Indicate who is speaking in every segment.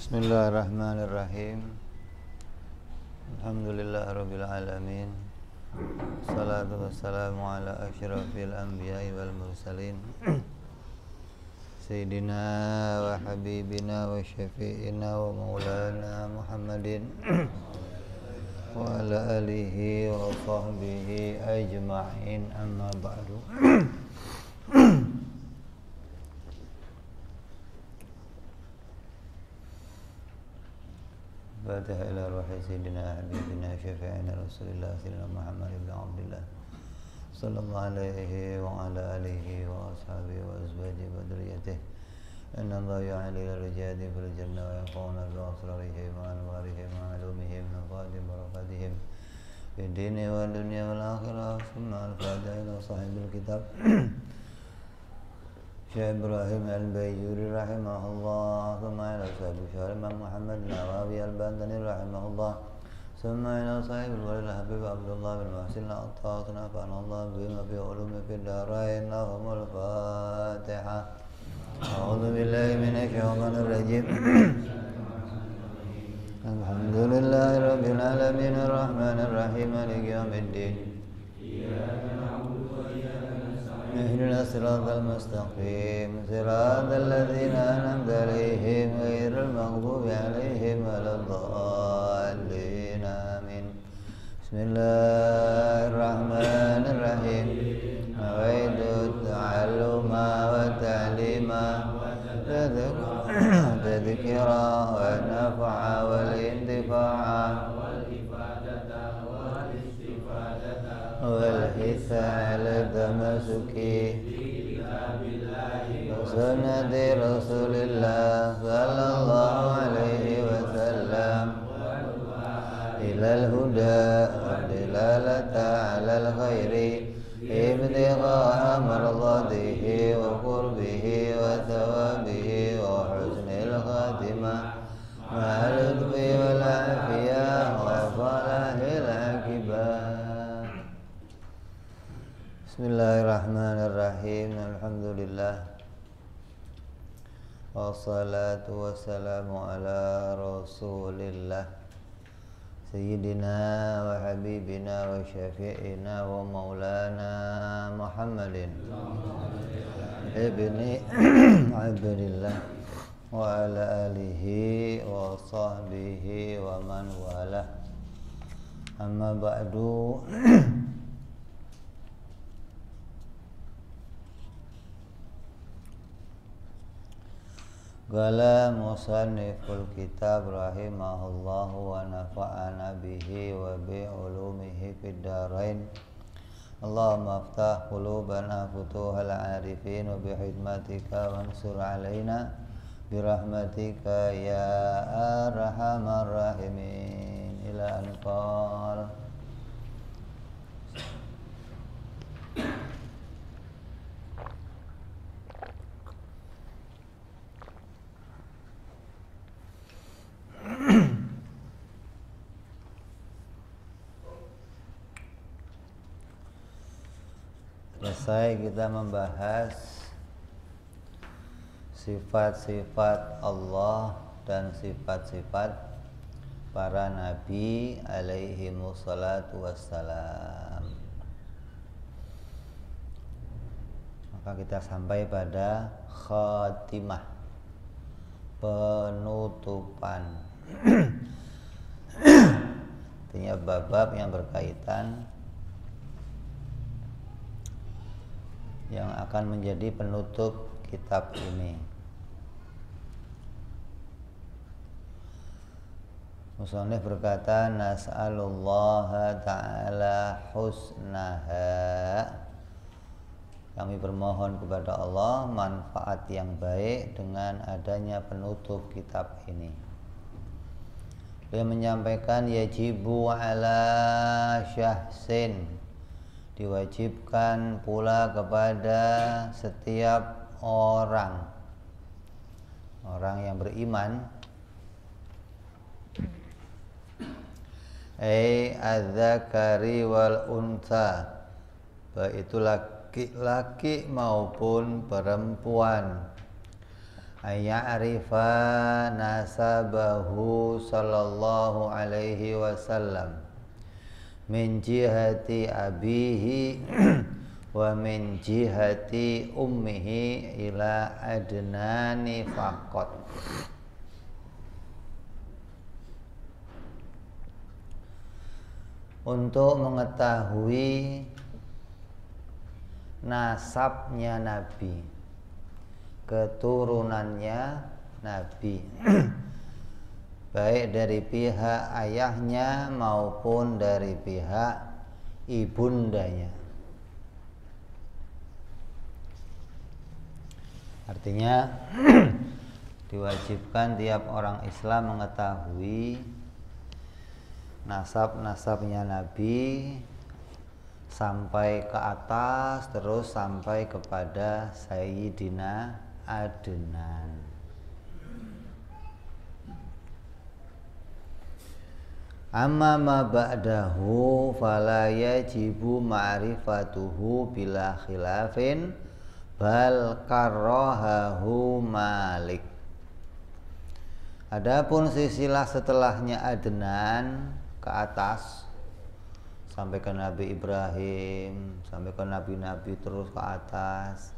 Speaker 1: Bismillahirrahmanirrahim. Alhamdulillahirabbil alamin. Salatu wassalamu ala asyrafil anbiya'i wal mursalin. Sayyidina wa habibina wa syafi'ina wa maulana Muhammadin wa ala alihi wa sahbihi ajma'in, amma ba'du. Fatiha ila ruhi sayyidina habibina syafi'ina rasulillah sayyidina Muhammad ibn Abdullah sallallahu alaihi wa ala alihi wa ashabihi wa azwajihi wa dhurriyyatihi. Inna Allah ya'ali al-rijali fil jannah wa yaqawna bi-asrarihim wa anwarihim wa alumihim wa fadhim barakatihim fid dini wa dunya wal akhirah. Summa al-fatiha ila sahibil kitab Syekh Ibrahim al-Bayyuri rahimahullah, summa ila sahibi Syekh Imam Muhammad Nawawi al-Bantani rahimahullah, summa ila sahibi al-Walid al-Habib Abdullah bin Muhsin al-Attas, nafa'ana Allah bima fi ulumi fid darain. Lahumul Fatiha. A'udzu billahi minasy syaithanir rajim. Alhamdulillahi rabbil alamin arrahmanir rahim maliki yaumiddin. اهدنا الصراط المستقيم صراط الذين أنعمت عليهم غير المغضوب عليهم ولا الضالين آمين. بسم الله الرحمن الرحيم. نويت التعلم والتعليم تذكرا والنفع والانتفاع والحث على التمسك بسنة رسول الله صلى الله عليه وسلم إلى الهدى والدلالة على الخير ابتغاء مرضاته وقربه وثوابه وحسن الخاتمة مع اللطف والعافية وصلاح العاقبة. Bismillahirrahmanirrahim. Alhamdulillah wassalatu wassalamu ala rasulillah Sayyidina wa habibina wa syafi'ina wa maulana Muhammadin ibni Abdillah wa ala alihi wa sahbihi wa man walah, amma ba'du. Qala musanniful kitab rahimahullahu wa nafa'ana bihi wa bi ulumihi fid darain. Allahumma aftah qulubana futuhal arifin wa bi hikmatika wansur alaina bi rahmatika ya arhamar rahimin. Ila an qala selesai kita membahas sifat-sifat Allah dan sifat-sifat para nabi alaihimussalatu wassalam. Maka kita sampai pada khatimah, penutupan. Artinya bab-bab yang berkaitan yang akan menjadi penutup kitab ini. Musannif berkata, nas'alullaha ta'ala husnaha. Kami bermohon kepada Allah manfaat yang baik dengan adanya penutup kitab ini. Beliau menyampaikan yajibu ala syahsin, diwajibkan pula kepada setiap orang yang beriman, adzakari wal unsa, baik itu laki-laki maupun perempuan, Aya'rifa nasabahu sallallahu alaihi wasallam min jihati abihi wa min jihati ummihi ila adnani faqat. Untuk mengetahui nasabnya Nabi, keturunannya Nabi, baik dari pihak ayahnya maupun dari pihak ibundanya. Artinya diwajibkan tiap orang Islam mengetahui nasab-nasabnya Nabi sampai ke atas, terus sampai kepada Sayyidina Adnan. Amma ma ba'dahu fala yajibu ma'rifatuhu bila khilafin bal karrahahu Malik. Adapun silsilah setelahnya Adnan ke atas sampai ke Nabi Ibrahim, sampai ke nabi-nabi terus ke atas,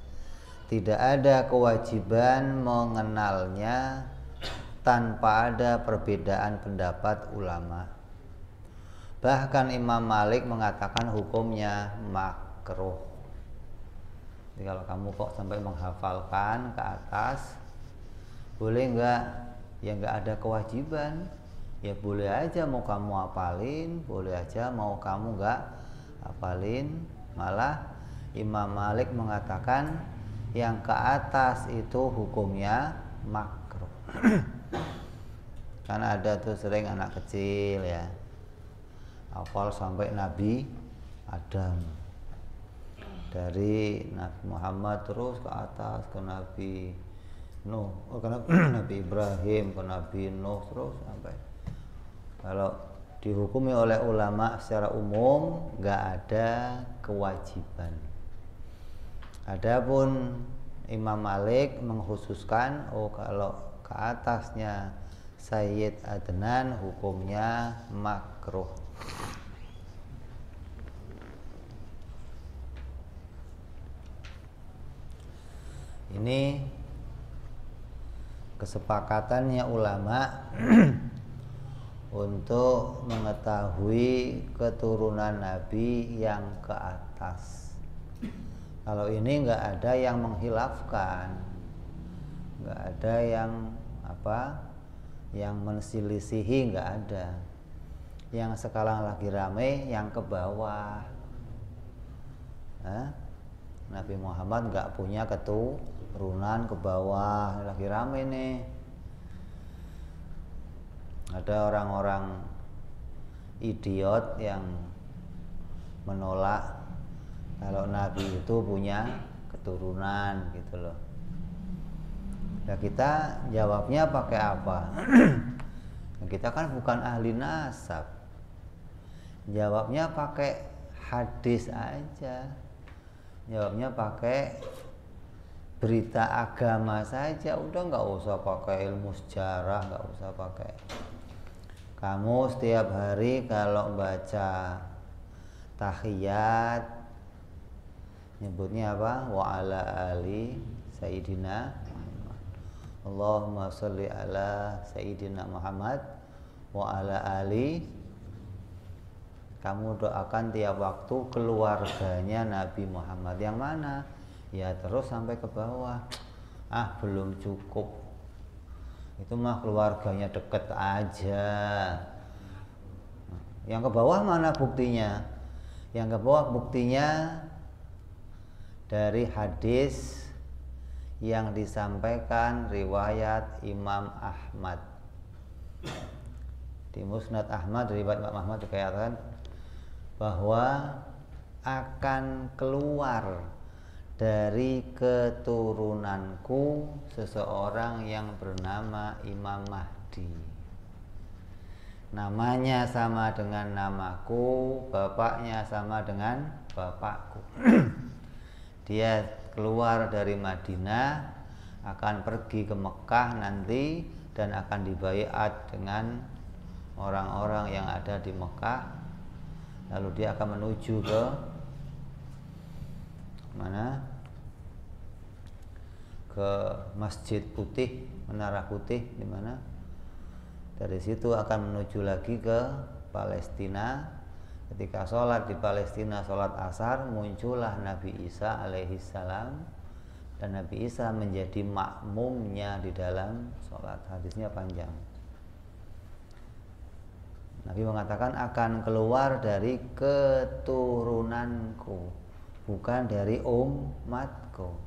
Speaker 1: tidak ada kewajiban mengenalnya tanpa ada perbedaan pendapat ulama. Bahkan Imam Malik mengatakan hukumnya makruh. Jadi kalau kamu kok sampai menghafalkan ke atas, boleh enggak? Ya enggak ada kewajiban. Ya boleh aja mau kamu hafalin, boleh aja mau kamu enggak hafalin. Malah Imam Malik mengatakan yang ke atas itu hukumnya makruh. Karena ada tuh sering anak kecil ya hafal sampai Nabi Adam, dari Nabi Muhammad terus ke atas ke Nabi Nuh, ke Nabi Ibrahim, ke Nabi Nuh, terus sampai. Kalau dihukumi oleh ulama secara umum nggak ada kewajiban. Adapun Imam Malik mengkhususkan, kalau ke atasnya Sayyid Adnan hukumnya makruh. Ini kesepakatannya ulama untuk mengetahui keturunan Nabi yang ke atas. Kalau ini nggak ada yang menghilafkan, nggak ada yang yang menselisihi, nggak ada. Yang sekarang lagi rame yang ke bawah. Nabi Muhammad nggak punya keturunan ke bawah, lagi rame nih. Ada orang-orang idiot yang menolak kalau Nabi itu punya keturunan gitu loh. Nah, kita jawabnya pakai apa? Kita kan bukan ahli nasab. Jawabnya pakai hadis aja. Jawabnya pakai berita agama saja. Udah nggak usah pakai ilmu sejarah, nggak usah pakai. Kamu setiap hari kalau baca tahiyat nyebutnya apa? Wa ala ali Sayyidina Muhammad. Allahumma sholli ala Sayyidina Muhammad wa ala ali. Kamu doakan tiap waktu keluarganya Nabi Muhammad. Yang mana? Ya terus sampai ke bawah. Belum cukup. Itu mah keluarganya deket aja. Yang ke bawah mana buktinya? Yang ke bawah buktinya dari hadis yang disampaikan riwayat Imam Ahmad. Di Musnad Ahmad, riwayat Imam Ahmad dikatakan bahwa akan keluar dari keturunanku seseorang yang bernama Imam Mahdi. Namanya sama dengan namaku, bapaknya sama dengan bapakku. Dia keluar dari Madinah akan pergi ke Mekah nanti dan akan dibaiat dengan orang-orang yang ada di Mekah. Lalu dia akan menuju ke mana? Ke Masjid Putih, Menara Putih di mana? Dari situ akan menuju lagi ke Palestina. Ketika sholat di Palestina, sholat asar, muncullah Nabi Isa alaihissalam, dan Nabi Isa menjadi makmumnya di dalam sholat. Hadisnya panjang. Nabi mengatakan akan keluar dari keturunanku, bukan dari umatku.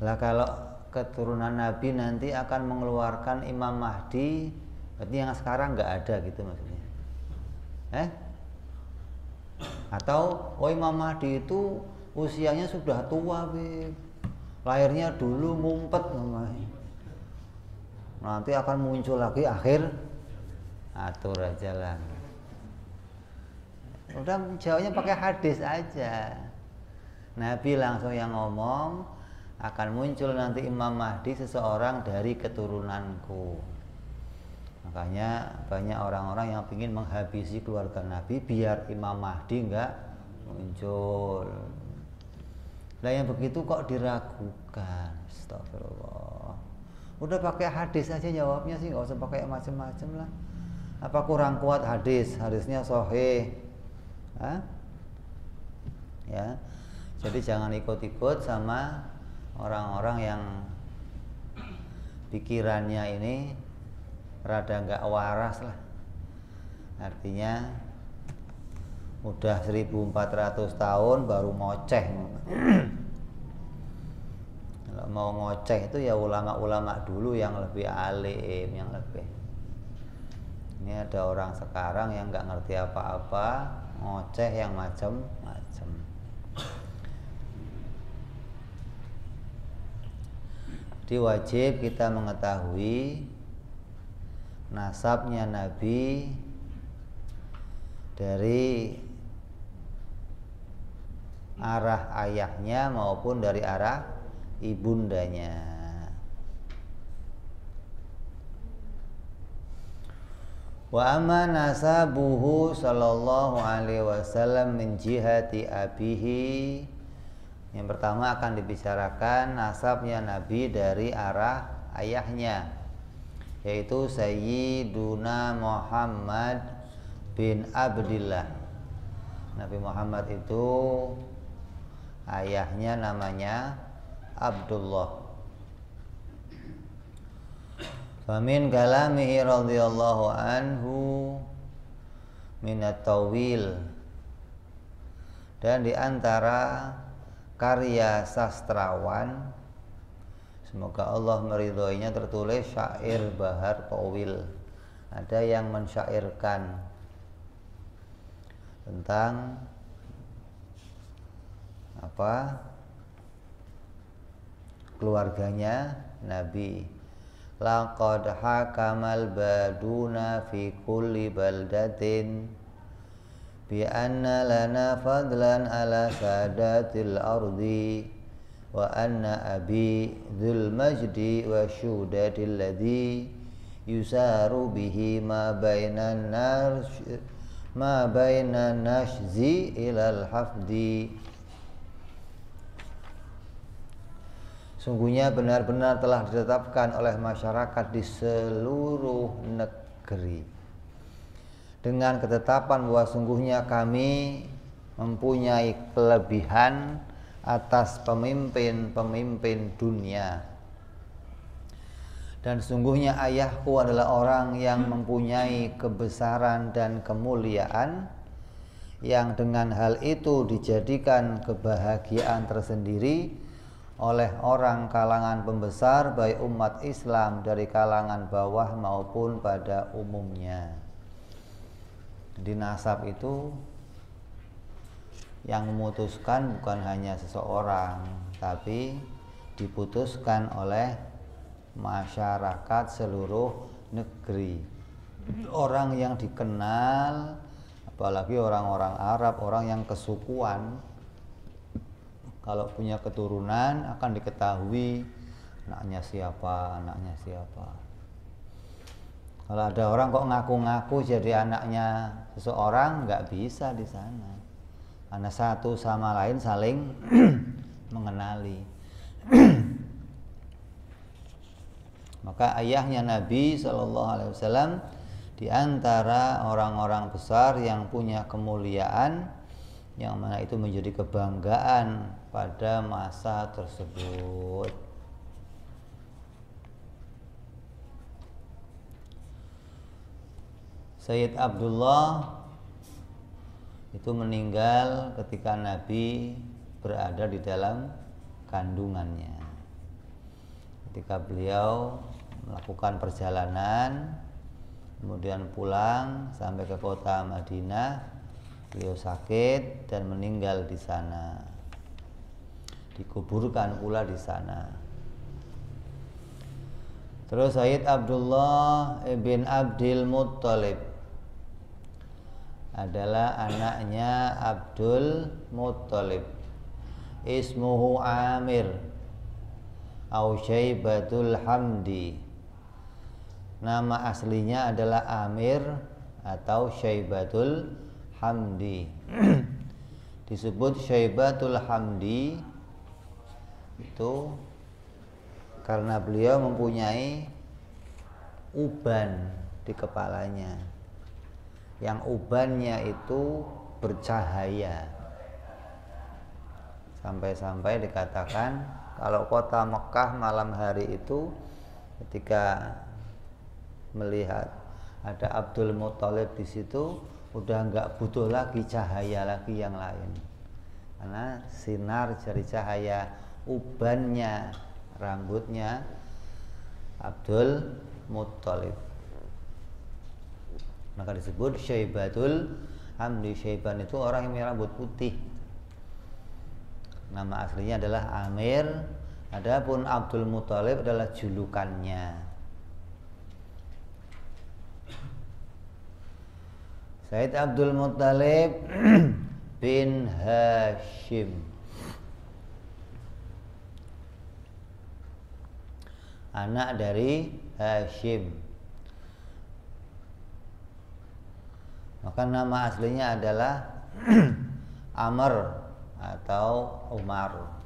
Speaker 1: Lah kalau keturunan Nabi nanti akan mengeluarkan Imam Mahdi, berarti yang sekarang nggak ada gitu maksudnya. Atau Imam Mahdi itu usianya sudah tua, Beb. Lahirnya dulu ngumpet namanya. Nanti akan muncul lagi akhir atur aja lah. Udah jawabnya pakai hadis aja. Nabi langsung yang ngomong, akan muncul nanti Imam Mahdi seseorang dari keturunanku. Makanya banyak orang-orang yang ingin menghabisi keluarga Nabi biar Imam Mahdi enggak muncul. Nah yang begitu kok diragukan? Astagfirullah. Udah pakai hadis aja jawabnya sih, nggak usah pakai macam-macam lah. Apa kurang kuat hadis? Hadisnya sahih. Ya. Jadi jangan ikut-ikut sama orang-orang yang pikirannya ini rada nggak waras lah. Artinya udah 1400 tahun baru ngoceh. Kalau mau ngoceh itu ya ulama-ulama dulu yang lebih alim, yang lebih. Ini ada orang sekarang yang nggak ngerti apa-apa, ngoceh yang macam-macam. Jadi wajib kita mengetahui nasabnya Nabi dari arah ayahnya maupun dari arah ibundanya. Wa amma nasabuhu sallallahu alaihi wasallam min jihati abihi. Yang pertama akan dibicarakan nasabnya Nabi dari arah ayahnya, yaitu Sayyiduna Muhammad bin Abdillah. Nabi Muhammad itu ayahnya namanya Abdullah. Famin kalamihi radhiyallahu anhu minat tawil, dan di antara karya sastrawan, semoga Allah meridhoinya, tertulis syair Bahar Tawil. Ada yang mensyairkan tentang keluarganya Nabi. Laqad hakamal baduna fi kulli baldatin bi anna lana fadlan ala sadatil ardi wa anna abi dzul majdi wa syudatil ladzi yusaru bihi ma bainan nashzi ilal hafdi. Sungguhnya benar-benar telah ditetapkan oleh masyarakat di seluruh negeri dengan ketetapan bahwa sungguhnya kami mempunyai kelebihan atas pemimpin-pemimpin dunia, dan sungguhnya ayahku adalah orang yang mempunyai kebesaran dan kemuliaan, yang dengan hal itu dijadikan kebahagiaan tersendiri oleh orang kalangan pembesar baik umat Islam dari kalangan bawah maupun pada umumnya. Di nasab itu yang memutuskan bukan hanya seseorang, tapi diputuskan oleh masyarakat seluruh negeri. Orang yang dikenal, apalagi orang-orang Arab, orang yang kesukuan, kalau punya keturunan akan diketahui anaknya siapa. Kalau ada orang kok ngaku-ngaku jadi anaknya seseorang, nggak bisa di sana. Karena satu sama lain saling mengenali. Maka ayahnya Nabi SAW di antara orang-orang besar yang punya kemuliaan, yang mana itu menjadi kebanggaan pada masa tersebut. Sayyid Abdullah itu meninggal ketika Nabi berada di dalam kandungannya. Ketika beliau melakukan perjalanan, kemudian pulang sampai ke kota Madinah, beliau sakit dan meninggal di sana. Dikuburkan pula di sana. Terus Sayyid Abdullah ibn Abdul Muttalib adalah anaknya Abdul Muttalib. Ismuhu Amir au Syaibatul Hamdi. Nama aslinya adalah Amir atau Syaibatul Hamdi. Disebut Syaibatul Hamdi itu karena beliau mempunyai uban di kepalanya. Yang ubannya itu bercahaya. Sampai-sampai dikatakan kalau kota Mekah malam hari itu ketika melihat ada Abdul Muttalib di situ, udah nggak butuh lagi cahaya lagi yang lain, karena sinar dari cahaya ubannya, rambutnya Abdul Muttalib. Maka disebut Syaibatul Hamdi. Syaiban itu orang yang punya rambut putih. Nama aslinya adalah Amir. Adapun Abdul Muttalib adalah julukannya. Sayyid Abdul Muttalib bin Hashim, anak dari Hashim. Maka nama aslinya adalah Amr atau Umar.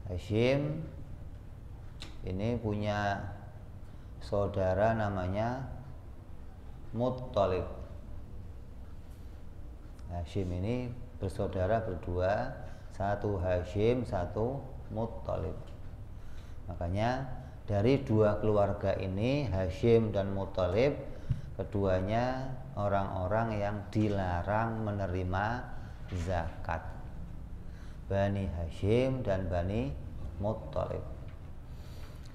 Speaker 1: Hashim ini punya saudara namanya Muttalib. Hashim ini bersaudara berdua, satu Hashim, satu Muttalib. Makanya dari dua keluarga ini, Hashim dan Muttalib, keduanya orang-orang yang dilarang menerima zakat. Bani Hashim dan Bani Muttalib.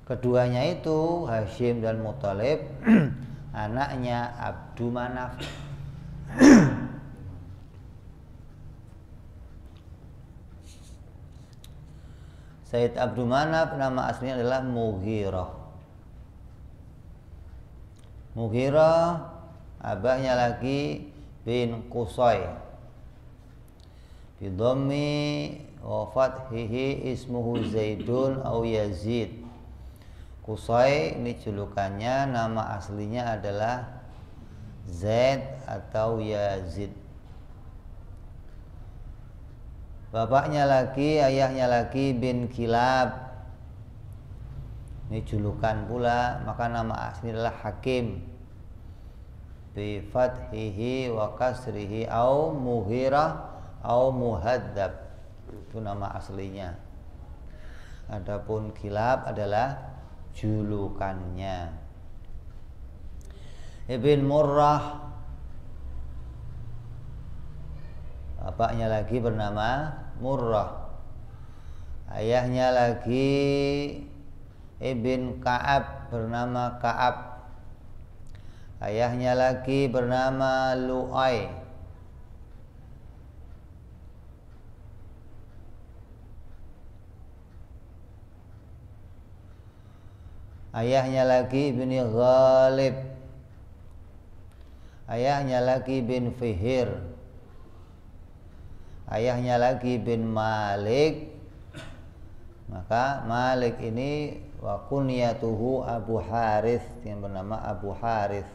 Speaker 1: Keduanya itu, Hashim dan Muttalib, anaknya Abdu Manaf. Sayyid Abdu Manaf nama aslinya adalah Mughirah. Mughirah abahnya lagi bin Qusay. Bidhammi wa fathihi ismuhu Zaidun au Yazid. Qusay ini julukannya, nama aslinya adalah Zaid atau Yazid. Bapaknya lagi, ayahnya lagi bin Kilab. Ini julukan pula, maka nama asli adalah Hakim. Bi fathihi wa kasrihi au Mughirah au Muhaddab. Itu nama aslinya. Adapun Kilab adalah julukannya. Ibn Murrah, bapaknya lagi bernama Murrah. Ayahnya lagi Ibn Ka'ab bernama Ka'ab. Ayahnya lagi bernama Lu'ay. Ayahnya lagi Ibn Ghalib. Ayahnya lagi bin Fihir. ayahnya lagi bin Malik, maka Malik ini wa kunyatuhu Abu Harith, yang bernama Abu Harith.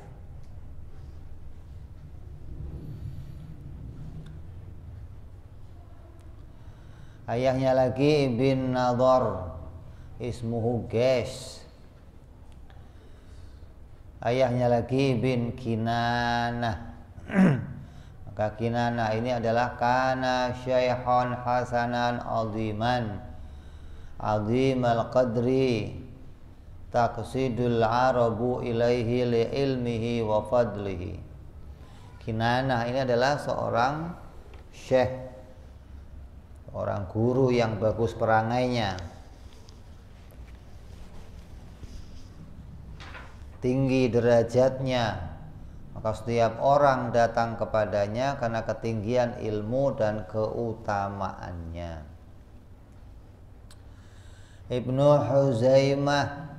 Speaker 1: Ayahnya lagi bin Nadhr, ismuhu Gesh. Ayahnya lagi bin Kinanah. Maka Kinanah ini adalah kana syaikhan hasanan aziman, azimal qadri, taqsidul arabu ilaihi li ilmihi wa fadlihi. Kinanah ini adalah seorang syekh, orang guru yang bagus perangainya, tinggi derajatnya, maka setiap orang datang kepadanya karena ketinggian ilmu dan keutamaannya. Ibnu Huzaimah,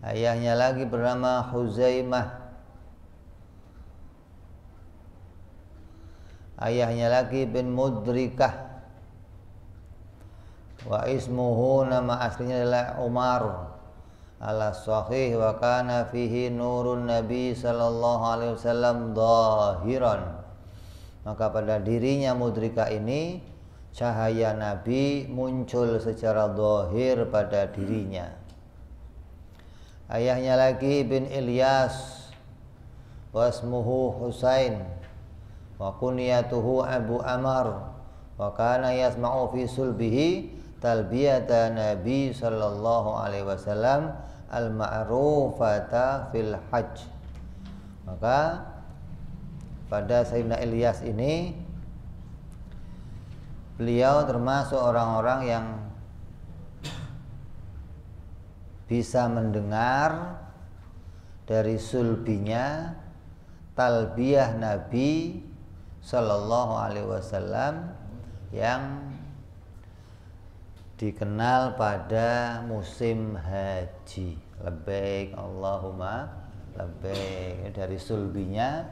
Speaker 1: ayahnya lagi bernama Huzaimah. Ayahnya lagi bin Mudrikah. Wa ismuhu, nama aslinya adalah Umar ala sahih, wa kana fihi nurun Nabi sallallahu alaihi wasallam dhahiran. Maka pada dirinya Mudrika ini cahaya Nabi muncul secara dhahir pada dirinya. Ayahnya lagi bin Ilyas, wa ismuhu Husain, wa kunyatuhu Abu Amr, wa kana yasma'u fi sulbihi talbiyata Nabi sallallahu alaihi wasallam al-ma'rufata fil hajj. Maka pada Sayyidina Ilyas ini, beliau termasuk orang-orang yang bisa mendengar dari sulbinya talbiyah Nabi sallallahu alaihi wasallam yang dikenal pada musim haji. Labbaik Allahumma labbaik. Dari sulbinya,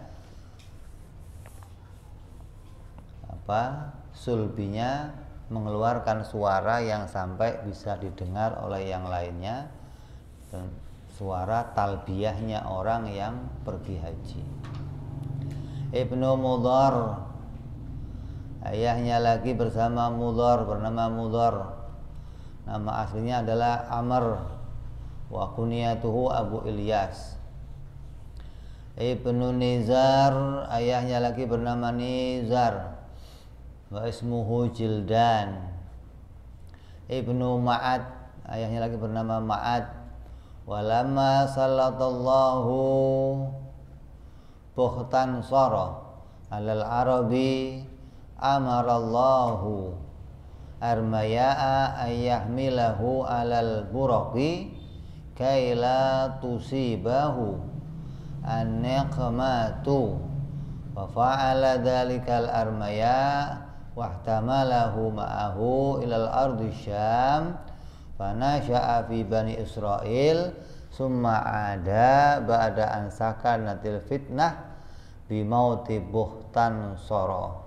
Speaker 1: sulbinya mengeluarkan suara yang sampai bisa didengar oleh yang lainnya, dan suara talbiyahnya orang yang pergi haji. Ibnu Mudhar, ayahnya lagi bersama Mudhar, bernama Mudhar. Nama aslinya adalah Amr, wa kunyatuhu Abu Ilyas. Ibnu Nizar, ayahnya lagi bernama Nizar, wa ismuhu Jildan. Ibnu Ma'ad, ayahnya lagi bernama Ma'ad. Walamma sallallahu buhtan sara alal arabi amarallahu armaya'a ayyahmilahu alal buraqi kaila tusibahu an-niqmatu, wa fa'ala dhalikal armaya' wahtamalahu ma'ahu ilal ardi syam, fanasha'a fi bani Israel summa ada ba'da an sakanatil fitnah bimauti buhtan sara.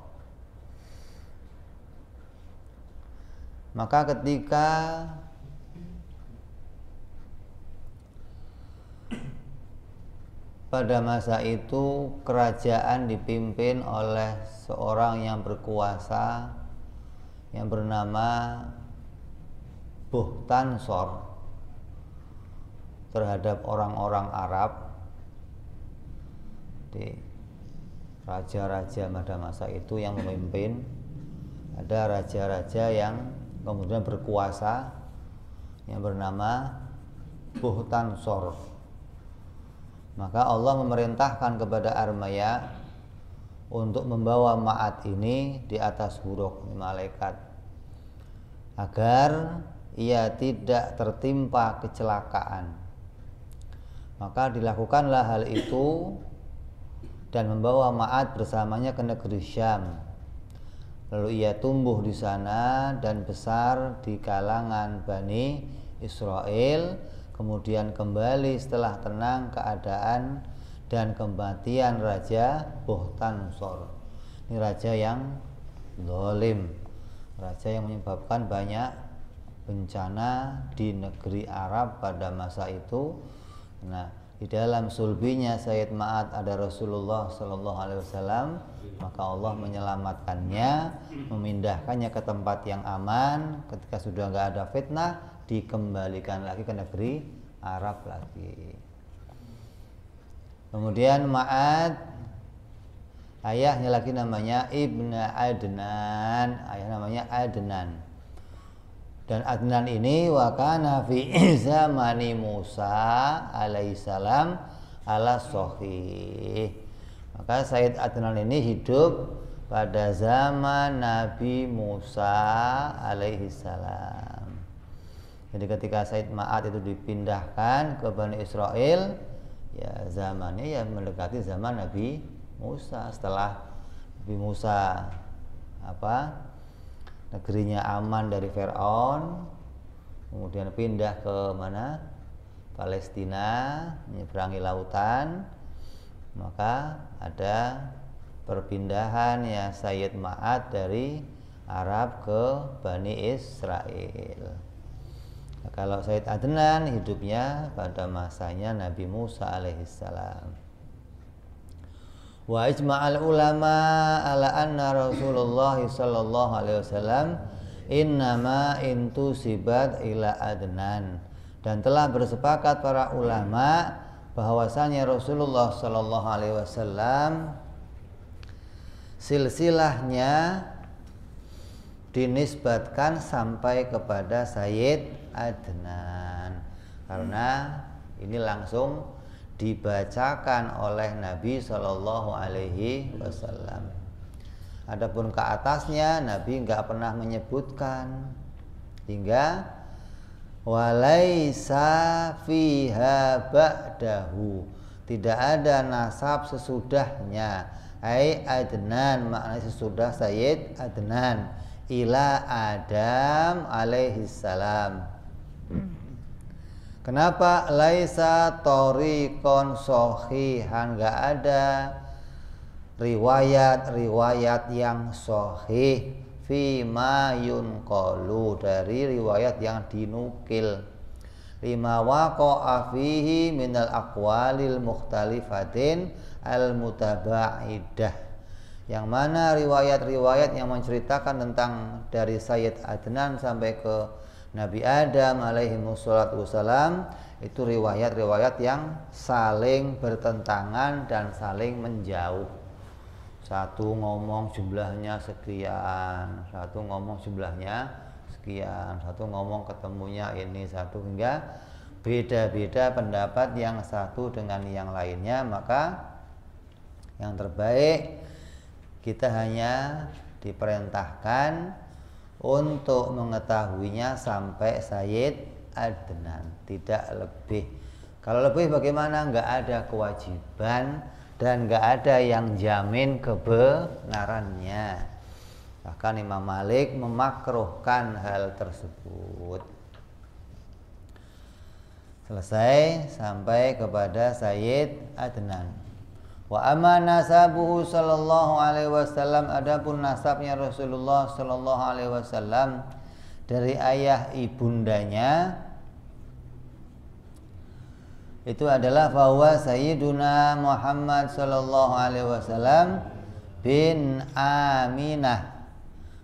Speaker 1: Maka ketika pada masa itu kerajaan dipimpin oleh seorang yang berkuasa yang bernama Buhtansor terhadap orang-orang Arab. Di raja-raja pada masa itu yang memimpin, ada raja-raja yang kemudian berkuasa yang bernama Buhtansor. Maka Allah memerintahkan kepada Armaya untuk membawa Ma'ad ini di atas buruk malaikat, agar ia tidak tertimpa kecelakaan. Maka dilakukanlah hal itu dan membawa Ma'ad bersamanya ke negeri Syam. Lalu ia tumbuh di sana dan besar di kalangan Bani Israel. Kemudian kembali setelah tenang keadaan dan kematian Raja Buhtansor. Ini raja yang zalim, raja yang menyebabkan banyak bencana di negeri Arab pada masa itu. Nah, di dalam sulbinya Sayyid Ma'ad ada Rasulullah Sallallahu Alaihi Wasallam, maka Allah menyelamatkannya, memindahkannya ke tempat yang aman. Ketika sudah nggak ada fitnah, dikembalikan lagi ke negeri Arab lagi. Kemudian Ma'ad, ayahnya lagi namanya Ibnu Adnan, ayah namanya Adnan. Dan Adnan ini wakana fi zamani Musa alaihissalam ala sahih. Maka Sayyid Adnan ini hidup pada zaman Nabi Musa alaihissalam. Jadi ketika Sayyid Ma'ad itu dipindahkan ke Bani Israel, ya zamannya ya mendekati zaman Nabi Musa. Setelah Nabi Musa negerinya aman dari Fir'aun, kemudian pindah ke mana? Palestina, menyeberangi lautan, maka ada perpindahan ya Sayyid Ma'ad dari Arab ke Bani Israel. Nah, kalau Sayyid Adnan hidupnya pada masanya Nabi Musa alaihissalam. Wa ijma'al ulama ala anna Rasulullah sallallahu alaihi wasallam innama intusibat ila Adnan. Dan telah bersepakat para ulama bahwasanya Rasulullah sallallahu alaihi wasallam silsilahnya dinisbatkan sampai kepada Sayyid Adnan, karena ini langsung dibacakan oleh Nabi Shallallahu Alaihi Wasallam. Adapun ke atasnya Nabi nggak pernah menyebutkan, hingga walaisa fiha ba'dahu, tidak ada nasab sesudahnya. Ai Adnan maknanya sesudah Sayyid Adnan ila Adam alaihissalam. Kenapa laisa thoriqon shahihan, enggak ada riwayat-riwayat yang sahih fi ma yunqalu, dari riwayat yang dinukil, lima waqa'a fihi minal aqwalil mukhtalifatin al mutaba'idah, yang mana riwayat-riwayat yang menceritakan tentang dari Sayyid Adnan sampai ke Nabi Adam alaihi wassalatu wassalam, itu riwayat-riwayat yang saling bertentangan dan saling menjauh. Satu ngomong jumlahnya sekian, satu ngomong jumlahnya sekian, satu ngomong ketemunya ini satu, hingga beda-beda pendapat yang satu dengan yang lainnya. Maka yang terbaik kita hanya diperintahkan untuk mengetahuinya sampai Sayyid Adnan, tidak lebih. Kalau lebih bagaimana? Nggak ada kewajiban dan nggak ada yang jamin kebenarannya. Bahkan Imam Malik memakruhkan hal tersebut. Selesai sampai kepada Sayyid Adnan. Wa amma nasabuhu sallallahu alaihi wasallam, adapun nasabnya Rasulullah sallallahu alaihi wasallam dari ayah ibundanya itu adalah bahwa Sayyiduna Muhammad sallallahu alaihi wasallam bin Aminah.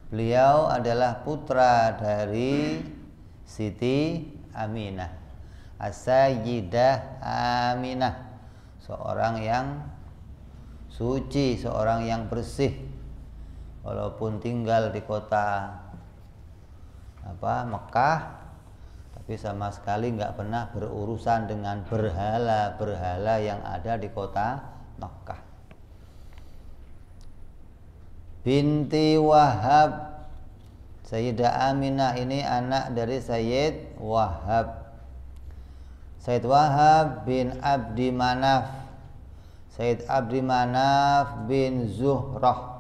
Speaker 1: Beliau adalah putra dari Siti Aminah, As-Sayyidah Aminah, seorang yang suci, seorang yang bersih, walaupun tinggal di kota Mekah, tapi sama sekali nggak pernah berurusan dengan berhala-berhala yang ada di kota Mekah. Binti Wahab, Sayyidah Aminah ini anak dari Sayyid Wahab. Sayyid Wahab bin Abdi Manaf, Sayyid Abdi Manaf bin Zuhrah.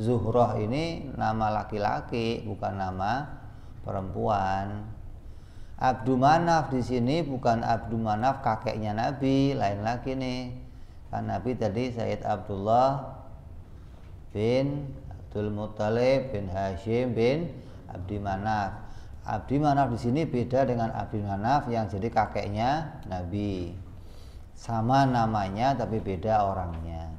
Speaker 1: Zuhrah ini nama laki-laki, bukan nama perempuan. Abdu Manaf di sini bukan Abdu Manaf kakeknya Nabi, lain lagi nih. Kan Nabi tadi Sayyid Abdullah bin Abdul Muttalib bin Hashim bin Abdi Manaf. Abdi Manaf di sini beda dengan Abdi Manaf yang jadi kakeknya Nabi. Sama namanya tapi beda orangnya.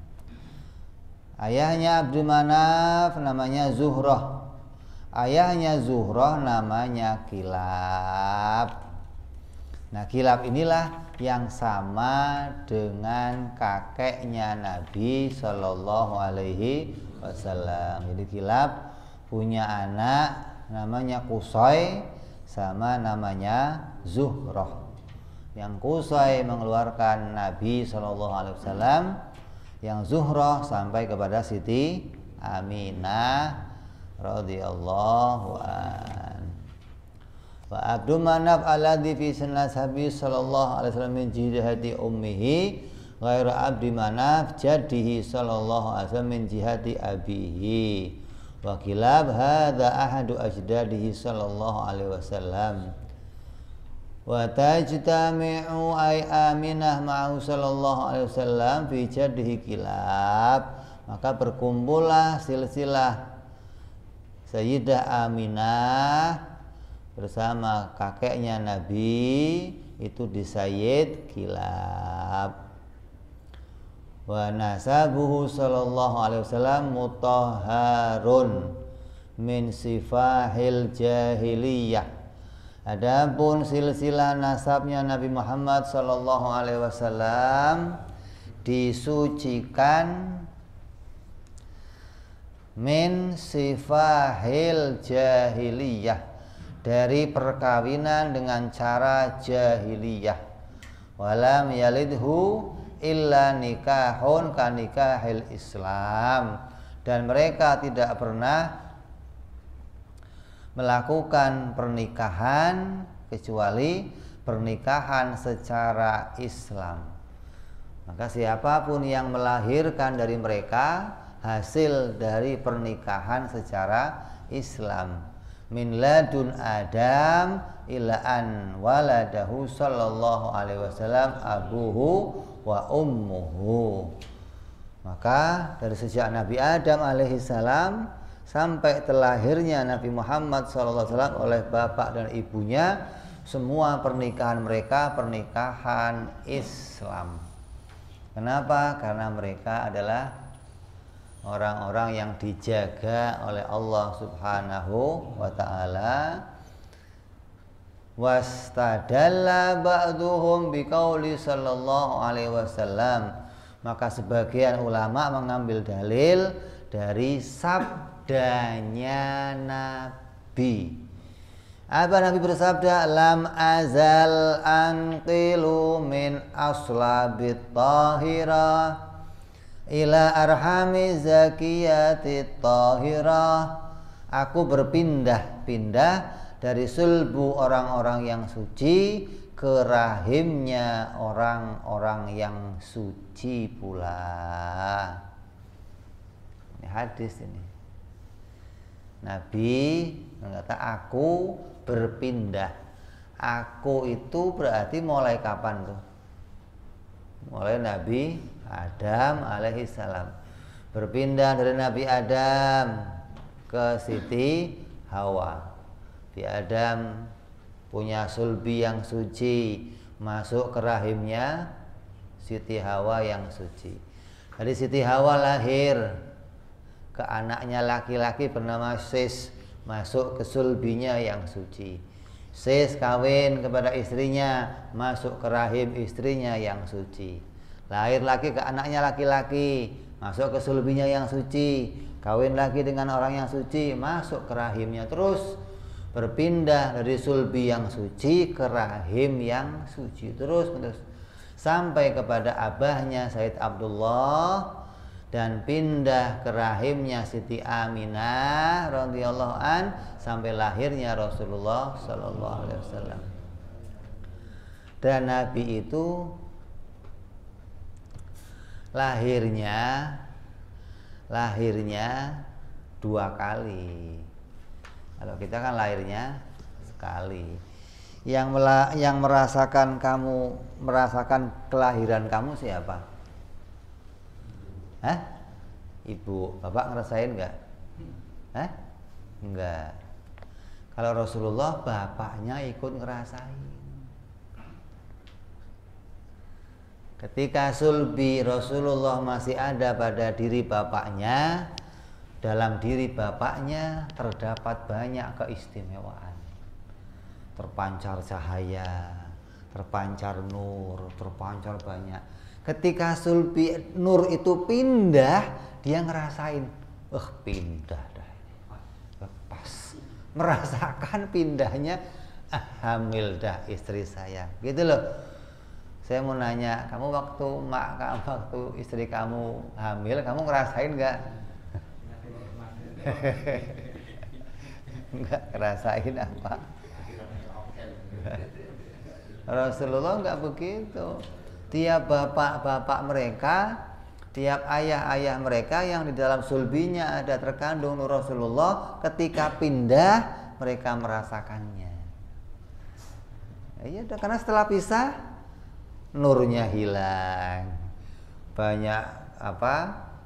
Speaker 1: Ayahnya Abdi Manaf namanya Zuhrah. Ayahnya Zuhrah namanya Kilab. Nah, Kilab inilah yang sama dengan kakeknya Nabi Shallallahu Alaihi Wasallam. Jadi Kilab punya anak namanya Qusay sama namanya Zuhrah. Yang Qusay mengeluarkan Nabi Shallallahu Alaihi Wasallam, yang Zuhrah sampai kepada Siti Aminah radhiyallahu an. Wa Abdul Manaf alladzi fi nasabi sallallahu alaihi wasallam min jihati ummihi ghairu Abdi Manaf jaddihi sallallahu alaihi wasallam min jihati abihi. Wa Kilab hadza ahadu ajdadihi sallallahu alaihi wasallam. Wa tajtami'u ay Aminah ma'ahu sallallahu alaihi wasallam fi jaddihi Kilab. Maka berkumpullah silsilah Sayyidah Aminah bersama kakeknya Nabi itu di Sayyid Kilab. Wa nasabuhu sallallahu alaihi wasallam mutahharun min sifahil jahiliyah. Adapun silsilah nasabnya Nabi Muhammad sallallahu alaihi wasallam disucikan min sifahil jahiliyah, dari perkawinan dengan cara jahiliyah. Walam yalidhu illa nikahun kanikahil Islam, dan mereka tidak pernah melakukan pernikahan kecuali pernikahan secara Islam. Maka siapapun yang melahirkan dari mereka hasil dari pernikahan secara Islam. Min ladun Adam ila an waladahu sallallahu alaihi wasallam abuhu wa ummuhu. Maka dari sejak Nabi Adam alaihi salam sampai terlahirnya Nabi Muhammad sallallahu alaihi wasallam oleh bapak dan ibunya, semua pernikahan mereka pernikahan Islam. Kenapa? Karena mereka adalah orang-orang yang dijaga oleh Allah Subhanahu wa ta'ala. Wastadalla ba'duhum biqauli sallallahu alaihi wasallam. Maka sebagian ulama mengambil dalil dari sabdanya Nabi. Apa Nabi bersabda? Lam azal anqilu min aslabit tahirah ila arhami zakiyati tahirah. Aku berpindah-pindah dari sulbu orang-orang yang suci ke rahimnya orang-orang yang suci pula. Ini hadis ini. Nabi mengatakan aku berpindah. Aku itu berarti mulai kapan tuh? Mulai Nabi Adam alaihi salam. Berpindah dari Nabi Adam ke Siti Hawa. Nabi Adam punya sulbi yang suci, masuk ke rahimnya Siti Hawa yang suci. Dari Siti Hawa lahir ke anaknya laki-laki bernama Sis, masuk ke sulbinya yang suci. Sis kawin kepada istrinya, masuk ke rahim istrinya yang suci. Lahir lagi ke anaknya laki-laki, masuk ke sulbinya yang suci, kawin lagi dengan orang yang suci, masuk ke rahimnya, terus berpindah dari sulbi yang suci ke rahim yang suci, terus sampai kepada abahnya Sayyid Abdullah dan pindah ke rahimnya Siti Aminah radhiyallahu an sampai lahirnya Rasulullah sallallahu alaihi wasallam. Dan Nabi itu lahirnya 2 kali. Kalau kita kan lahirnya sekali. Yang merasakan kelahiran kamu siapa? Hah? Ibu, bapak ngerasain nggak? Hah? Enggak. Kalau Rasulullah bapaknya ikut ngerasain. Ketika sulbi Rasulullah masih ada pada diri bapaknya, dalam diri bapaknya terdapat banyak keistimewaan. Terpancar cahaya, terpancar nur, terpancar banyak. Ketika sulbi nur itu pindah, dia ngerasain, pindah dah ini. Lepas. Merasakan pindahnya, hamil dah istri saya. Gitu loh. Saya mau nanya, kamu waktu istri kamu hamil, kamu ngerasain nggak? Nggak ngerasain apa? Rasulullah nggak begitu. Tiap bapak-bapak mereka, tiap ayah-ayah mereka yang di dalam sulbinya ada terkandung nur Rasulullah, ketika pindah mereka merasakannya. Iya, karena setelah pisah nurnya hilang, banyak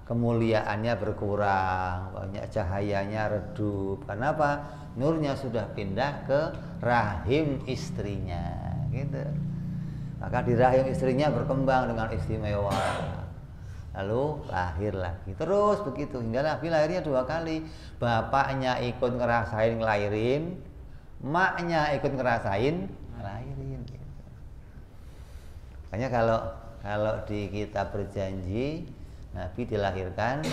Speaker 1: kemuliaannya berkurang, banyak cahayanya redup. Kenapa? Nurnya sudah pindah ke rahim istrinya, gitu. Maka di rahim istrinya berkembang dengan istimewa. Lalu lahir lagi, terus begitu hingga Nabi lahirnya 2 kali. Bapaknya ikut ngerasain ngelahirin, maknya ikut ngerasain ngelahirin. Makanya kalau di kitab berjanji Nabi dilahirkan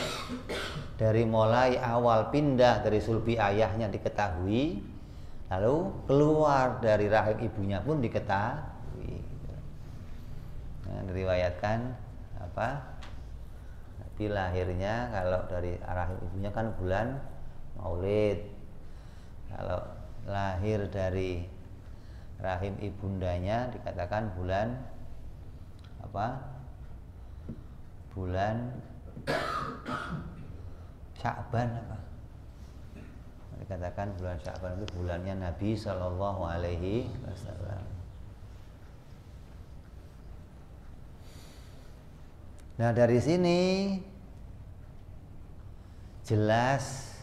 Speaker 1: dari mulai awal pindah dari sulbi ayahnya diketahui, lalu keluar dari rahim ibunya pun diketahui. Nah, diriwayatkan Nabi lahirnya kalau dari rahim ibunya kan bulan Maulid. Kalau lahir dari rahim ibundanya dikatakan bulan bulan Sya'ban dikatakan bulan Sya'ban itu bulannya Nabi Shallallahu Alaihi Wasallam. Nah, dari sini jelas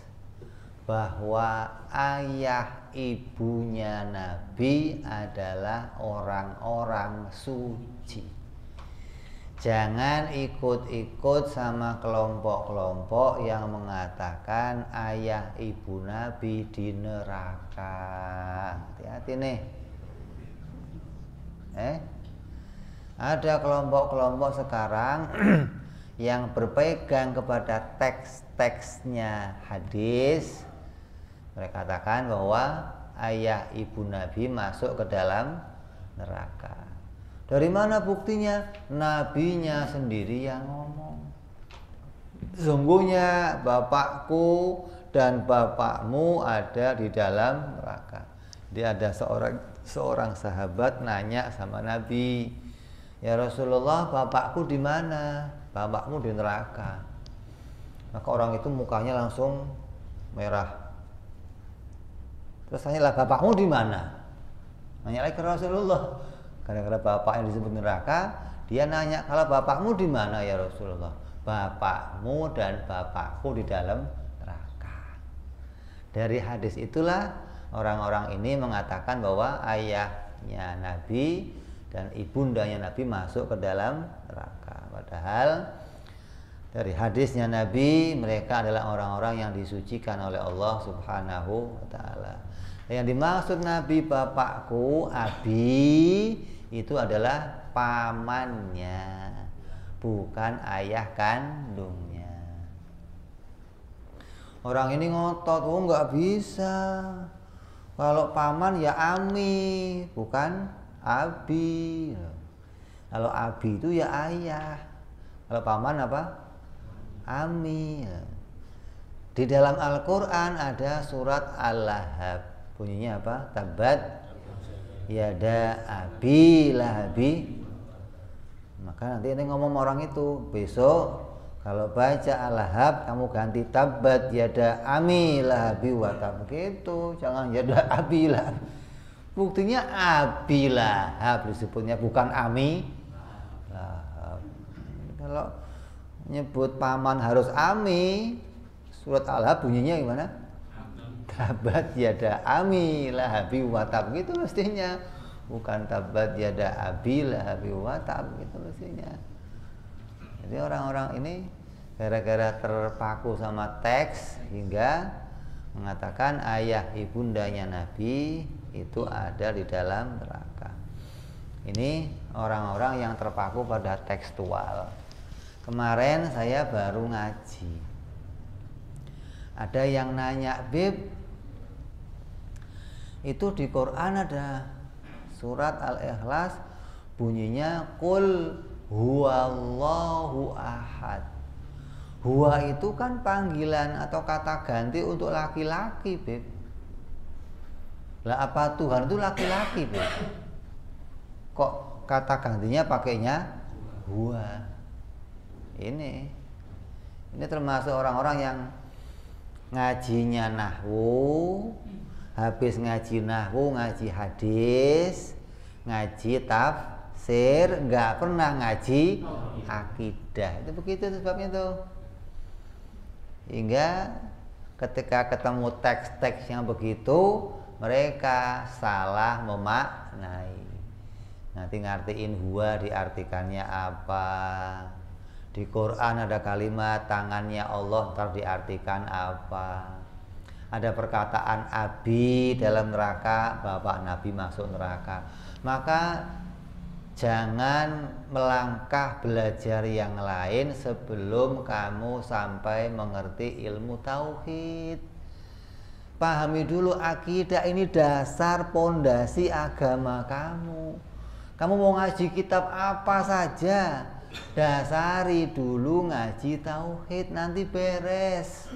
Speaker 1: bahwa ayah ibunya Nabi adalah orang-orang suci. Jangan ikut-ikut sama kelompok-kelompok yang mengatakan ayah ibu Nabi di neraka. Hati-hati nih. Ada kelompok-kelompok sekarang yang berpegang kepada teks-teksnya hadis. Mereka katakan bahwa ayah ibu Nabi masuk ke dalam neraka. Dari mana buktinya? Nabinya sendiri yang ngomong. Sesungguhnya bapakku dan bapakmu ada di dalam neraka. Dia ada seorang sahabat nanya sama Nabi, ya Rasulullah, bapakku di mana? Bapakmu di neraka. Maka orang itu mukanya langsung merah. Terus tanyalah, bapakmu di mana? Nanya lagi ke Rasulullah. Karena bapak yang disebut neraka, dia nanya, kalau bapakmu di mana ya Rasulullah? Bapakmu dan bapakku di dalam neraka. Dari hadis itulah orang-orang ini mengatakan bahwa ayahnya Nabi dan ibundanya Nabi masuk ke dalam neraka. Padahal dari hadisnya Nabi, mereka adalah orang-orang yang disucikan oleh Allah Subhanahu wa Ta'ala. Yang dimaksud Nabi bapakku, abi, itu adalah pamannya, bukan ayah kandungnya. Orang ini ngotot, nggak bisa. Kalau paman ya ami, bukan abi. Kalau abi itu ya ayah. Kalau paman apa? Ami. Di dalam Al-Quran ada surat Al-Lahab. Bunyinya apa? Tabat yada abi lahabi. Maka nanti ini ngomong orang itu, besok kalau baca Al-Lahab kamu ganti tabat yada ami lahabi wa tab, gitu. Jangan yada abi lahab. Buktinya abi lahab disebutnya, bukan ami lahab. Kalau nyebut paman harus ami, surat Al-Hab bunyinya gimana? Tabat yada ami lahabi watab gitu mestinya, bukan tabat yada abi lahabi watab gitu mestinya. Jadi orang-orang ini gara-gara terpaku sama teks hingga mengatakan ayah ibundanya Nabi itu ada di dalam neraka. Ini orang-orang yang terpaku pada tekstual. Kemarin saya baru ngaji, ada yang nanya, Bib, itu di Quran ada surat Al-Ikhlas bunyinya Qul huwallahu ahad. Huwa itu kan panggilan atau kata ganti untuk laki-laki, Bib. Lah apa Tuhan itu laki-laki, Bib? Kok kata gantinya pakainya huwa? Ini termasuk orang-orang yang ngajinya nahwu, habis ngaji nahwu, ngaji hadis, ngaji tafsir, nggak pernah ngaji akidah. Itu begitu sebabnya tuh. Hingga ketika ketemu teks-teks yang begitu, mereka salah memaknai. Nanti ngartiin huwa diartikannya apa. Di Quran ada kalimat tangannya Allah, ntar diartikan apa. Ada perkataan abi dalam neraka, bapak Nabi masuk neraka. Maka jangan melangkah belajar yang lain sebelum kamu sampai mengerti ilmu tauhid. Pahami dulu akidah, ini dasar pondasi agama kamu. Kamu mau ngaji kitab apa saja, dasari dulu ngaji tauhid, nanti beres.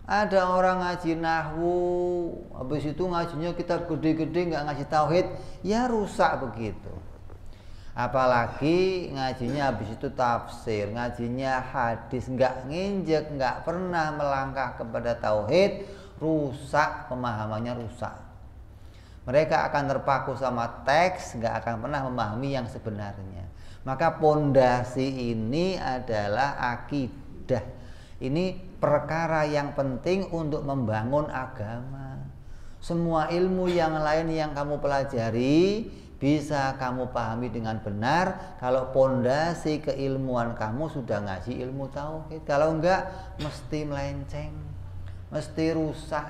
Speaker 1: Ada orang ngaji nahwu, habis itu ngajinya kitab gede-gede, nggak ngaji tauhid, ya rusak begitu. Apalagi ngajinya habis itu tafsir, ngajinya hadis, nggak nginjek, nggak pernah melangkah kepada tauhid, rusak, pemahamannya rusak. Mereka akan terpaku sama teks, nggak akan pernah memahami yang sebenarnya. Maka pondasi ini adalah akidah. Ini perkara yang penting untuk membangun agama. Semua ilmu yang lain yang kamu pelajari bisa kamu pahami dengan benar kalau pondasi keilmuan kamu sudah ngaji ilmu tauhid. Kalau enggak, mesti melenceng, mesti rusak.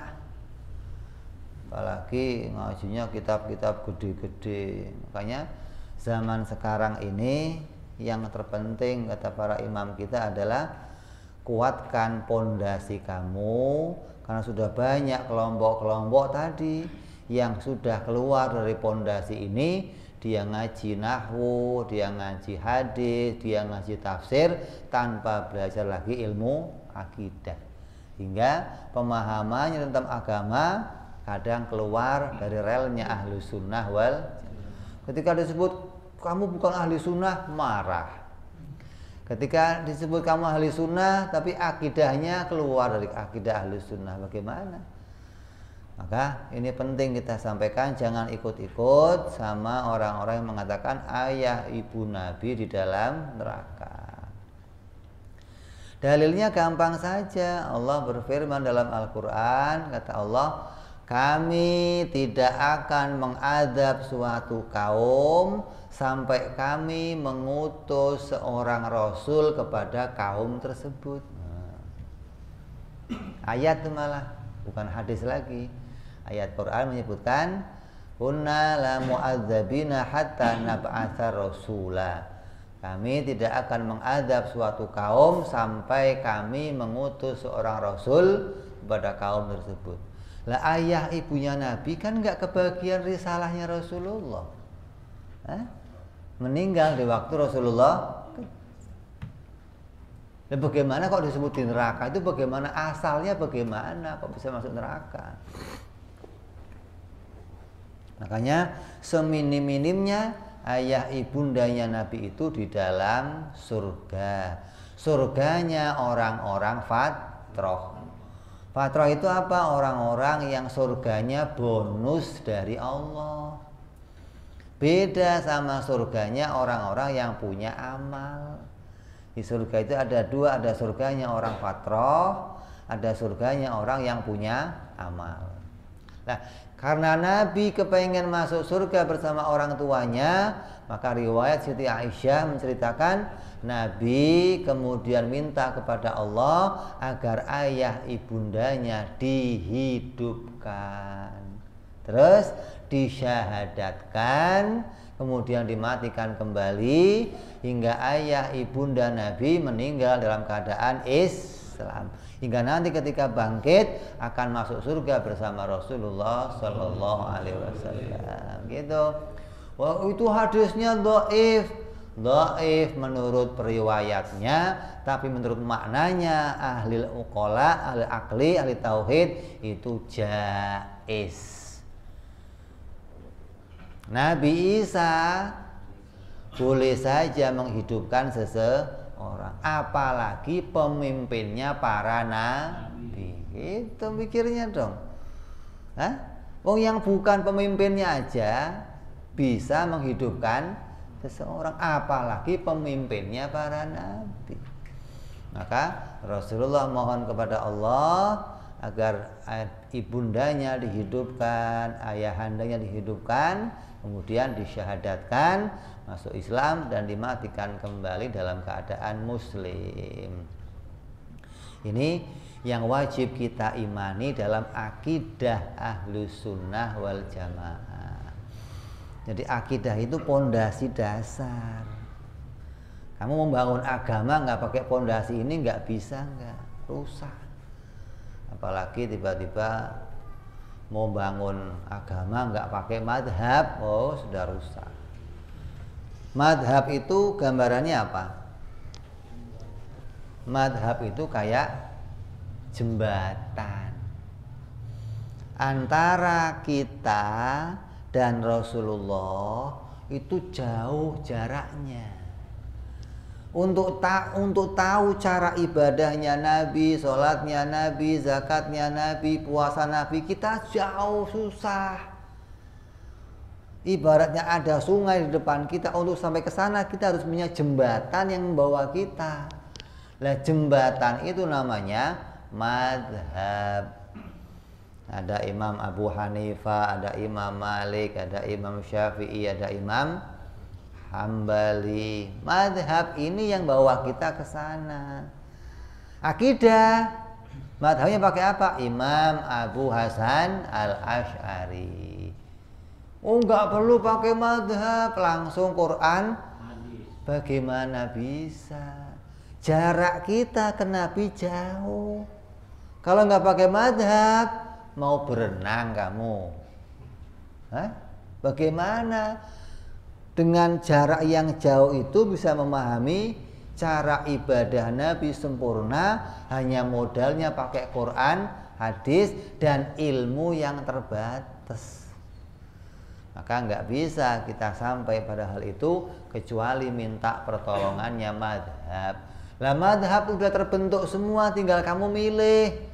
Speaker 1: Apalagi ngajinya kitab-kitab gede-gede. Makanya zaman sekarang ini yang terpenting kata para imam kita adalah kuatkan pondasi kamu, karena sudah banyak kelompok-kelompok tadi yang sudah keluar dari pondasi ini. Dia ngaji nahwu, dia ngaji hadis, dia ngaji tafsir tanpa belajar lagi ilmu akidah, hingga pemahamannya tentang agama kadang keluar dari relnya ahlu sunnah wal. Ketika disebut kamu bukan ahli sunnah, marah. Ketika disebut kamu ahli sunnah tapi akidahnya keluar dari akidah ahli sunnah, bagaimana? Maka ini penting kita sampaikan, jangan ikut-ikut sama orang-orang yang mengatakan ayah ibu Nabi di dalam neraka. Dalilnya gampang saja. Allah berfirman dalam Al-Quran, kata Allah, kami tidak akan mengadab suatu kaum sampai kami mengutus seorang rasul kepada kaum tersebut. Ayat itu malah, bukan hadis lagi. Ayat Quran menyebutkan kunna la mu'adzabina hatta nab'atsa rasula. Kami tidak akan mengadab suatu kaum sampai kami mengutus seorang rasul kepada kaum tersebut. Lah ayah ibunya Nabi kan nggak kebagian risalahnya Rasulullah, meninggal di waktu Rasulullah. Dan bagaimana kok disebut di neraka? Itu bagaimana asalnya, bagaimana kok bisa masuk neraka? Makanya seminim-minimnya ayah ibundanya Nabi itu di dalam surga. Surganya orang-orang fatroh. Fatroh itu apa? Orang-orang yang surganya bonus dari Allah. Beda sama surganya orang-orang yang punya amal. Di surga itu ada dua, ada surganya orang fatroh, ada surganya orang yang punya amal. Nah, karena Nabi kepengen masuk surga bersama orang tuanya, maka riwayat Siti Aisyah menceritakan Nabi kemudian minta kepada Allah agar ayah ibundanya dihidupkan, terus disyahadatkan, kemudian dimatikan kembali hingga ayah ibunda Nabi meninggal dalam keadaan Islam, hingga nanti ketika bangkit akan masuk surga bersama Rasulullah Shallallahu Alaihi Wasallam. Gitu. Wah, itu hadisnya dhaif menurut periwayatnya, tapi menurut maknanya ahli uqala, ahli akli, ahli tauhid itu jaiz. Nabi Isa boleh saja menghidupkan seseorang, apalagi pemimpinnya para nabi. Itu mikirnya dong. Wong yang bukan pemimpinnya aja bisa menghidupkan seseorang, apalagi pemimpinnya para nabi. Maka Rasulullah mohon kepada Allah agar ibundanya dihidupkan, ayahandanya dihidupkan, kemudian disyahadatkan, masuk Islam dan dimatikan kembali dalam keadaan muslim. Ini yang wajib kita imani dalam akidah Ahlus Sunnah wal Jamaah. Jadi akidah itu pondasi dasar. Kamu membangun agama nggak pakai pondasi ini nggak bisa, nggak, rusak. Apalagi tiba-tiba mau bangun agama nggak pakai madhab, oh sudah rusak. Madhab itu gambarannya apa? Madhab itu kayak jembatan antara kita dan Rasulullah, itu jauh jaraknya. Untuk tahu cara ibadahnya Nabi, sholatnya Nabi, zakatnya Nabi, puasa Nabi, kita jauh susah. Ibaratnya ada sungai di depan kita, untuk sampai ke sana kita harus punya jembatan yang membawa kita. Nah, jembatan itu namanya madhab. Ada Imam Abu Hanifah, ada Imam Malik, ada Imam Syafi'i, ada Imam Hambali. Madhab ini yang bawa kita ke sana. Akidah, madhabnya pakai apa? Imam Abu Hasan Al-Asy'ari. Oh, nggak perlu pakai madhab, langsung Quran. Bagaimana bisa? Jarak kita ke Nabi jauh. Kalau nggak pakai madhab, mau berenang kamu? Bagaimana? Dengan jarak yang jauh itu bisa memahami cara ibadah Nabi sempurna, hanya modalnya pakai Quran, hadis, dan ilmu yang terbatas. Maka nggak bisa kita sampai pada hal itu kecuali minta pertolongannya madhab. Lah madhab udah terbentuk semua, tinggal kamu milih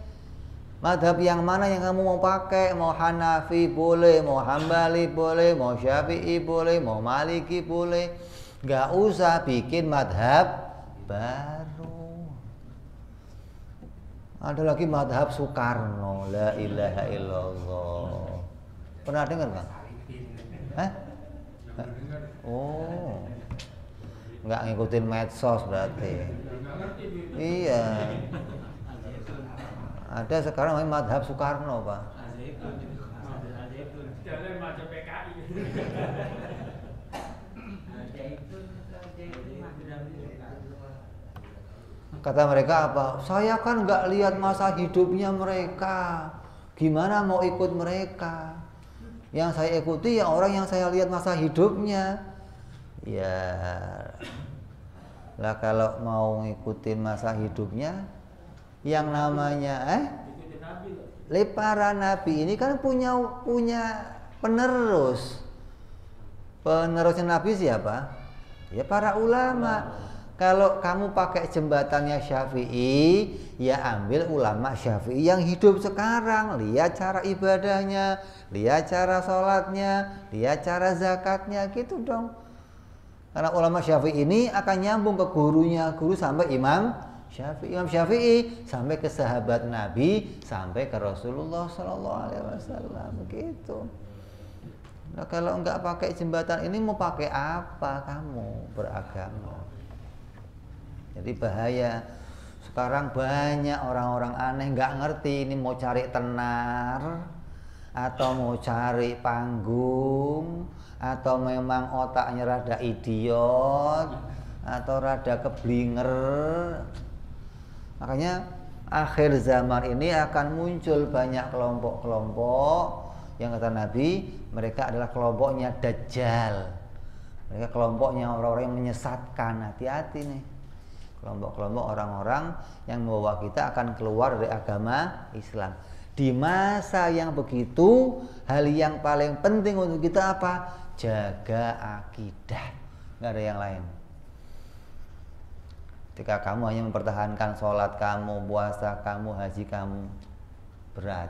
Speaker 1: madhab yang mana yang kamu mau pakai. Mau Hanafi boleh, mau Hambali boleh, mau Syafi'i boleh, mau Maliki boleh. Gak usah bikin madhab baru. Ada lagi madhab Soekarno, la ilaha illallah. Pernah dengar kan? Oh, nggak ngikutin medsos berarti. Iya. Ada sekarang namanya madhab Soekarno, Pak. Kata mereka apa? Saya kan nggak lihat masa hidupnya mereka. Gimana mau ikut mereka? Yang saya ikuti ya orang yang saya lihat masa hidupnya. Ya, lah kalau mau ngikutin masa hidupnya, yang namanya para nabi ini kan punya penerus. Penerusnya nabi siapa? Ya para ulama. Kalau kamu pakai jembatannya Syafi'i, ya ambil ulama Syafi'i yang hidup sekarang. Lihat cara ibadahnya, lihat cara sholatnya, lihat cara zakatnya, gitu dong. Karena ulama Syafi'i ini akan nyambung ke gurunya guru sampai Imam Syafi'i sampai ke sahabat Nabi sampai ke Rasulullah Sallallahu Alaihi Wasallam begitu. Nah, kalau nggak pakai jembatan ini mau pakai apa kamu beragama? Jadi bahaya. Sekarang banyak orang-orang aneh nggak ngerti ini mau cari tenar atau mau cari panggung atau memang otaknya rada idiot atau rada keblinger. Makanya akhir zaman ini akan muncul banyak kelompok-kelompok yang kata Nabi mereka adalah kelompoknya Dajjal. Mereka kelompoknya orang-orang yang menyesatkan. Hati-hati nih. Kelompok-kelompok orang-orang yang membawa kita akan keluar dari agama Islam. Di masa yang begitu, hal yang paling penting untuk kita apa? Jaga akidah. Nggak ada yang lain. Ketika kamu hanya mempertahankan sholat kamu, puasa kamu, haji kamu, berat.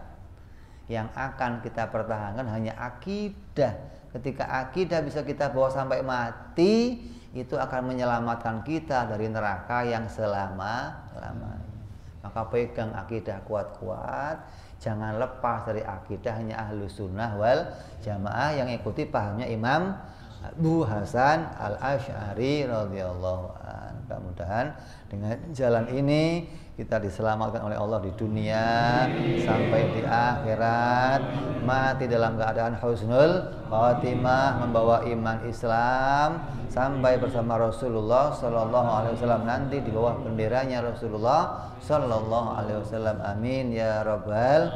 Speaker 1: Yang akan kita pertahankan hanya akidah. Ketika akidah bisa kita bawa sampai mati, itu akan menyelamatkan kita dari neraka yang selama-lamanya. Maka pegang akidah kuat-kuat. Jangan lepas dari akidah hanya Ahlus Sunnah wal Jamaah yang ikuti pahamnya Imam Abu Hasan Al-Asy'ari radhiyallahu anhu. Mudah-mudahan dengan jalan ini kita diselamatkan oleh Allah di dunia sampai di akhirat, mati dalam keadaan husnul khatimah, membawa iman Islam sampai bersama Rasulullah sallallahu alaihi wasallam nanti di bawah benderanya Rasulullah sallallahu alaihi wasallam. Amin ya rabbal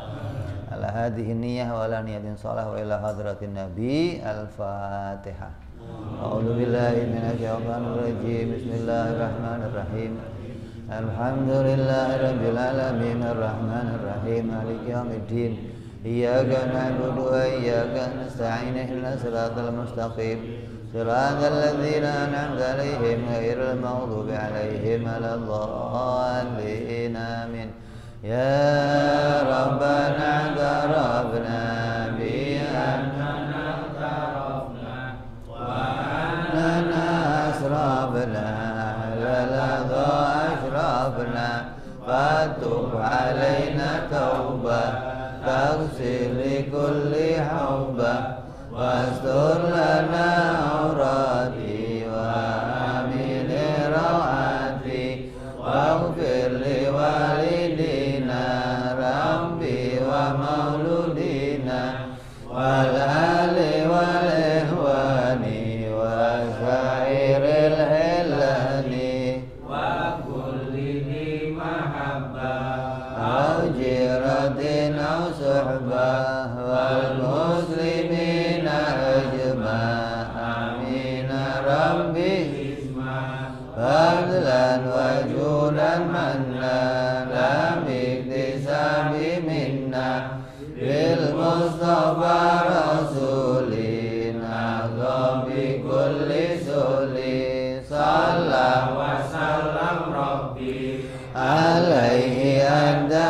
Speaker 1: ala hadhihi niyyah wa ala niyatin shalah wa ila hadratin nabi. Al-Fatihah. A'udzu billahi minasyaitonir rajim. Bismillahirrahmanirrahim. Alhamdulillahi rabbil alamin arrahmanir rahim maliki yaumiddin. Iyyaka na'budu wa iyyaka nasta'in ihdinas siratal mustaqim. Siratal ladzina an'amta 'alaihim ghairil maghdubi 'alaihim waladdallin. Amin. Ya Rabbana tarabna bi annana tarafna wa annana asrabna lalada ashrabna fatub alaina taubah taghsil likulli haubah wastur lana aurati wa amin rawati waghfir li walidina rabbi wa mauludina wal ali wal ihwani wa syairil hilani wa kulli di mahabbah au jiratin au suhbah wal muslimina ajma' amin rabbi fadlan wa julan manna lam iktisabi minna bil mustafa rasulina bi kulli suli sallallahu wa sallam rabbi alaihi anda